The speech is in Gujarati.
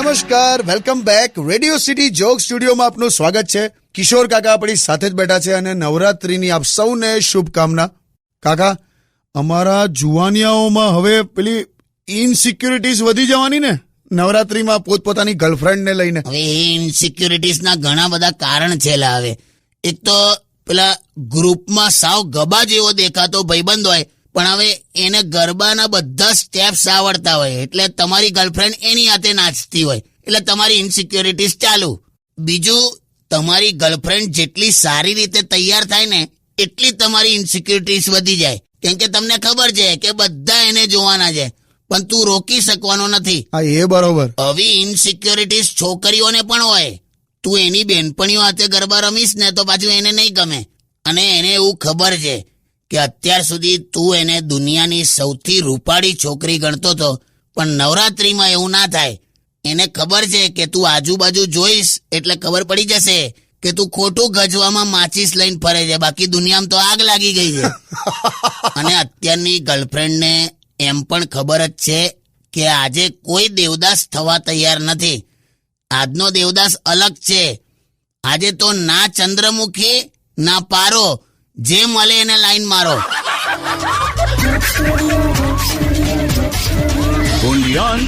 નમસ્કાર, welcome back. Radio city joke સ્ટુડિયોમાં આપનું સ્વાગત છે. કિશોર કાકા આપણી સાથે જ બેઠા છે અને નવરાત્રીની આપ સૌને શુભકામના. કાકા, અમારા જુવાનિયાઓમાં હવે પેલી ઇનસિક્યુરિટીઝ વધી જવાની ને નવરાત્રીમાં પોતપોતાની ગર્લફ્રેન્ડને લઈને. હવે એ ઇનસિક્યુરિટીઝના ઘણા બધા કારણ છે. હવે એક તો પેલા ગ્રુપમાં સાવ ગબા જેવો દેખાતો ભાઈબંધ હોય, પણ હવે એને ગરબાના બધા સ્ટેપ્સ આવડતા હોય, એટલે તમારી ગર્લફ્રેન્ડ એની હાથે નાચતી હોય, એટલે તમારી ઇનસિક્યુરિટીઝ ચાલુ. બીજું, તમારી ગર્લફ્રેન્ડ જેટલી સારી રીતે તૈયાર થાય ને એટલી તમારી ઇનસિક્યુરિટીઝ વધી જાય, કેમ કે તમને ખબર છે કે બધા એને જોવાના છે, પણ તું રોકી શકવાનો નથી. હા, એ બરોબર. આવી ઇનસિક્યુરિટીઝ છોકરીઓને પણ હોય. તું એની બેનપણીઓ હાથે ગરબા રમીશ ને તો પાછું એને નહીં ગમે, અને એને એવું ખબર છે કે અત્યાર સુધી તું એને દુનિયાની સૌથી રૂપાળી છોકરી ગણતો હતો, પણ નવરાત્રીમાં એવું ના થાય. એને ખબર છે કે તું આજુબાજુ જોઈશ એટલે ખબર પડી જશે કે તું ખોટું ગજવામાં માચીસ લઈને ફરે છે, બાકી દુનિયામાં તો આગ લાગી ગઈ છે. અને અત્યારની ગર્લફ્રેન્ડને એમ પણ ખબર જ છે કે આજે કોઈ દેવદાસ થવા તૈયાર નથી. આજનો દેવદાસ અલગ છે. આજે તો ના ચંદ્રમુખી ના પારો, જે મળે એને લાઈન મારો. Only on